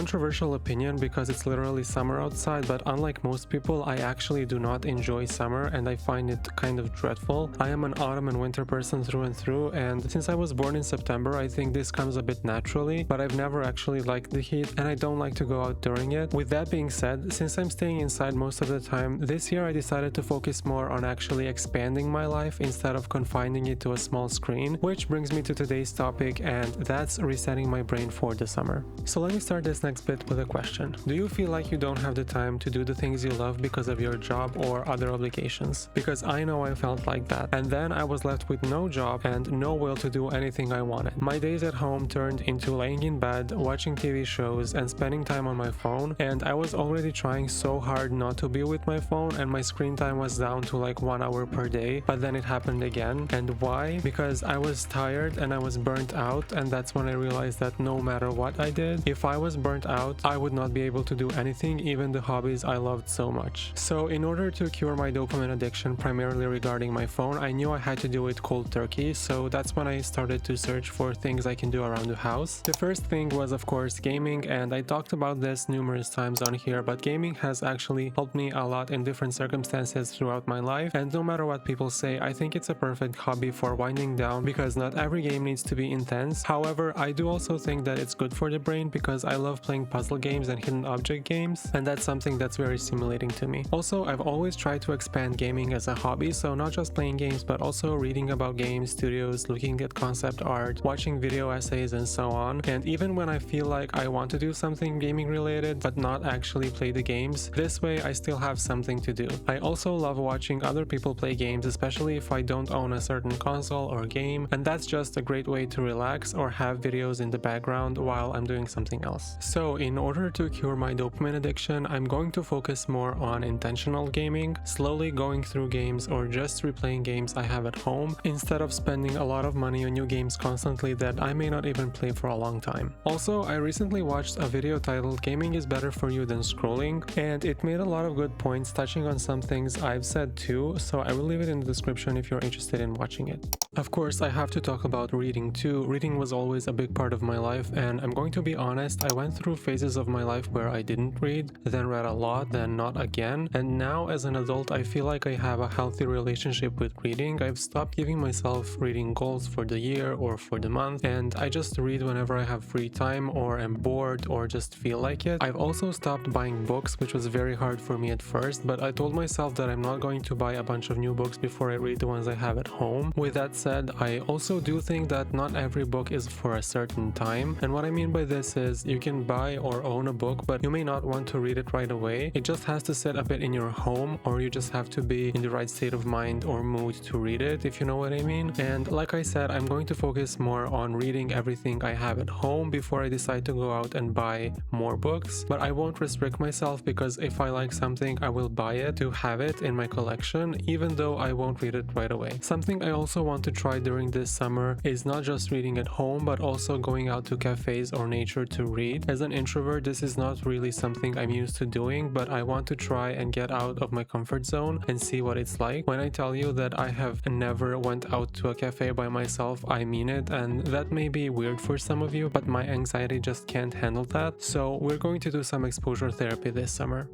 controversial opinion because it's literally summer outside, but unlike most people, I actually do not enjoy summer and I find it kind of dreadful. I am an autumn and winter person through and through, and since I was born in September, I think this comes a bit naturally, but I've never actually liked the heat and I don't like to go out during it. With that being said, since I'm staying inside most of the time, this year I decided to focus more on actually expanding my life instead of confining it to a small screen, which brings me to today's topic, and that's resetting my brain for the summer. So let me start this next bit with a question. Do you feel like you don't have the time to do the things you love because of your job or other obligations? Because I know I felt like that, and then I was left with no job and no will to do anything I wanted. My days at home turned into laying in bed, watching TV shows, and spending time on my phone, and I was already trying so hard not to be with my phone, and my screen time was down to like 1 hour per day, but then it happened again. And why? Because I was tired and I was burnt out, and that's when I realized that no matter what I did, if I was burnt out, I would not be able to do anything, even the hobbies I loved so much. So in order to cure my dopamine addiction, primarily regarding my phone, I knew I had to do it cold turkey, so that's when I started to search for things I can do around the house. The first thing was of course gaming, and I talked about this numerous times on here, but gaming has actually helped me a lot in different circumstances throughout my life, and no matter what people say, I think it's a perfect hobby for winding down because not every game needs to be intense. However, I do also think that it's good for the brain because I love playing puzzle games and hidden object games, and that's something that's very stimulating to me. Also, I've always tried to expand gaming as a hobby, so not just playing games but also reading about games, studios, looking at concept art, watching video essays and so on. And even when I feel like I want to do something gaming related but not actually play the games, this way I still have something to do. I also love watching other people play games, especially if I don't own a certain console or game, and that's just a great way to relax or have videos in the background while I'm doing something else. So in order to cure my dopamine addiction, I'm going to focus more on intentional gaming, slowly going through games or just replaying games I have at home, instead of spending a lot of money on new games constantly that I may not even play for a long time. Also, I recently watched a video titled "Gaming is Better for You Than Scrolling," and it made a lot of good points touching on some things I've said too, so I will leave it in the description if you're interested in watching it. Of course, I have to talk about reading too. Reading was always a big part of my life, and I'm going to be honest, I went through phases of my life where I didn't read, then read a lot, then not again, and now as an adult I feel like I have a healthy relationship with reading. I've stopped giving myself reading goals for the year or for the month, and I just read whenever I have free time or am bored or just feel like it. I've also stopped buying books, which was very hard for me at first, but I told myself that I'm not going to buy a bunch of new books before I read the ones I have at home. With that said, I also do think that not every book is for a certain time, and what I mean by this is you can buy or own a book, but you may not want to read it right away. It just has to sit a bit in your home, or you just have to be in the right state of mind or mood to read it, if you know what I mean. And like I said, I'm going to focus more on reading everything I have at home before I decide to go out and buy more books, but I won't restrict myself, because if I like something I will buy it to have it in my collection, even though I won't read it right away. Something I also want to try during this summer is not just reading at home, but also going out to cafes or nature to read. As an introvert, this is not really something I'm used to doing, but I want to try and get out of my comfort zone and see what it's like. When I tell you that I have never went out to a cafe by myself, I mean it, and that may be weird for some of you, but my anxiety just can't handle that. So we're going to do some exposure therapy this summer.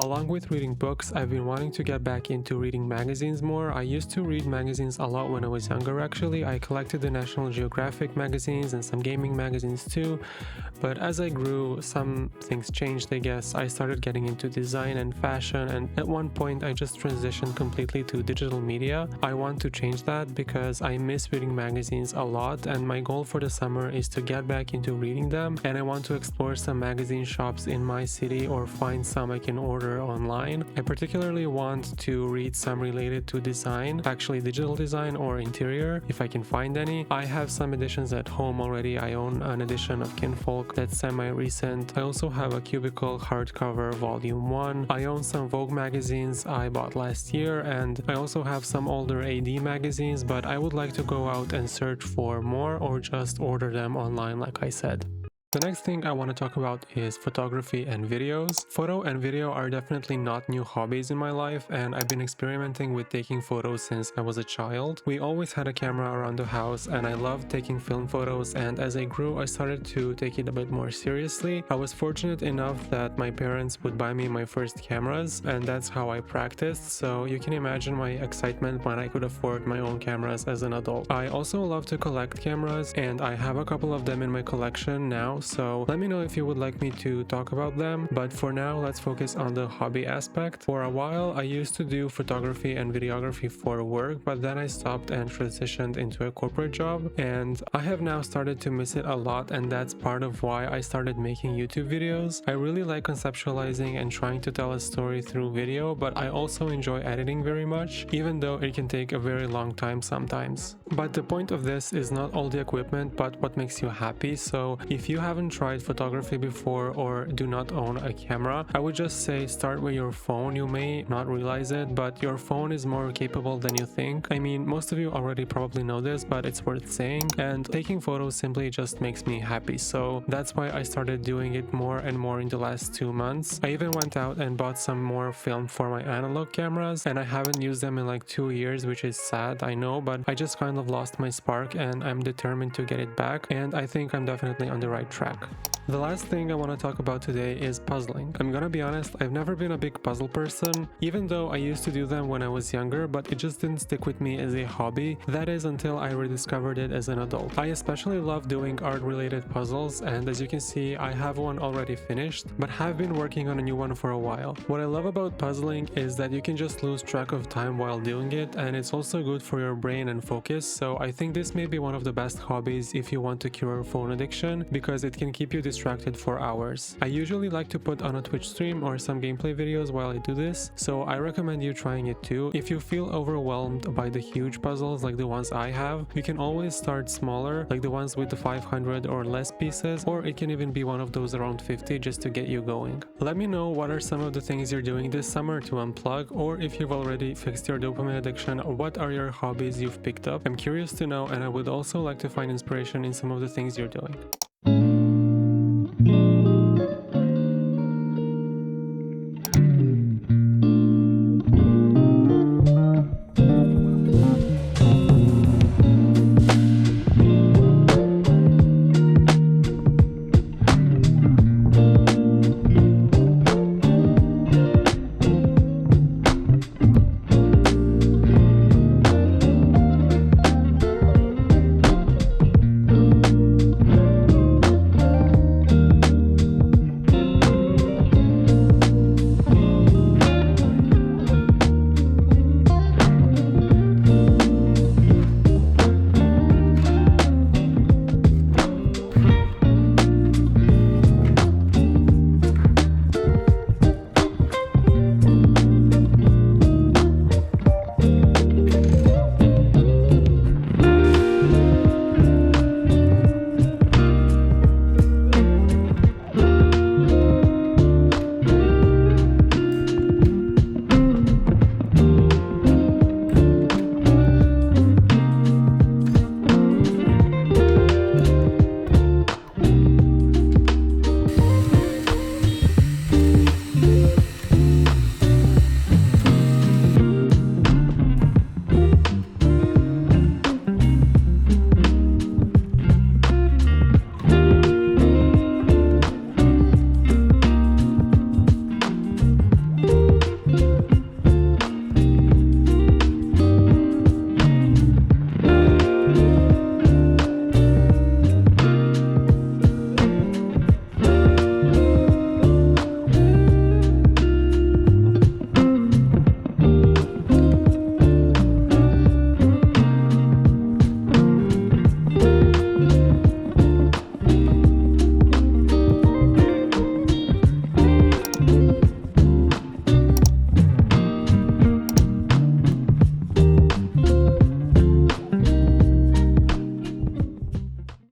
Along with reading books, I've been wanting to get back into reading magazines more. I used to read magazines a lot when I was younger actually. I collected the National Geographic magazines and some gaming magazines too, but as I grew, some things changed, I guess. I started getting into design and fashion, and at one point I just transitioned completely to digital media. I want to change that because I miss reading magazines a lot, and my goal for the summer is to get back into reading them, and I want to explore some magazine shops in my city or find some I can order online. I particularly want to read some related to design, actually digital design or interior, if I can find any. I have some editions at home already. I own an edition of Kinfolk that's semi-recent. I also have a Cubicle hardcover volume 1. I own some Vogue magazines I bought last year, and I also have some older AD magazines, but I would like to go out and search for more or just order them online like I said. The next thing I want to talk about is photography and videos. Photo and video are definitely not new hobbies in my life, and I've been experimenting with taking photos since I was a child. We always had a camera around the house and I loved taking film photos, and as I grew I started to take it a bit more seriously. I was fortunate enough that my parents would buy me my first cameras, and that's how I practiced, so you can imagine my excitement when I could afford my own cameras as an adult. I also love to collect cameras, and I have a couple of them in my collection now, so let me know if you would like me to talk about them. But for now, let's focus on the hobby aspect. For a while I used to do photography and videography for work, but then I stopped and transitioned into a corporate job, and I have now started to miss it a lot, and that's part of why I started making YouTube videos. I really like conceptualizing and trying to tell a story through video, but I also enjoy editing very much, even though it can take a very long time sometimes. But the point of this is not all the equipment, but what makes you happy. So if you haven't tried photography before or do not own a camera, I would just say start with your phone. You may not realize it, but your phone is more capable than you think. I mean, most of you already probably know this, but it's worth saying, and taking photos simply just makes me happy, so that's why I started doing it more and more in the last 2 months. I even went out and bought some more film for my analog cameras, and I haven't used them in like 2 years, which is sad, I know, but I just kind of lost my spark and I'm determined to get it back, and I think I'm definitely on the right track. The last thing I want to talk about today is puzzling. I'm gonna be honest, I've never been a big puzzle person, even though I used to do them when I was younger, but it just didn't stick with me as a hobby. That is until I rediscovered it as an adult. I especially love doing art-related puzzles, and as you can see, I have one already finished, but have been working on a new one for a while. What I love about puzzling is that you can just lose track of time while doing it, and it's also good for your brain and focus, so I think this may be one of the best hobbies if you want to cure phone addiction, because it can keep you distracted for hours. I usually like to put on a Twitch stream or some gameplay videos while I do this, so I recommend you trying it too. If you feel overwhelmed by the huge puzzles like the ones I have, you can always start smaller, like the ones with the 500 or less pieces, or it can even be one of those around 50 just to get you going. Let me know what are some of the things you're doing this summer to unplug, or if you've already fixed your dopamine addiction, what are your hobbies you've picked up? I'm curious to know, and I would also like to find inspiration in some of the things you're doing.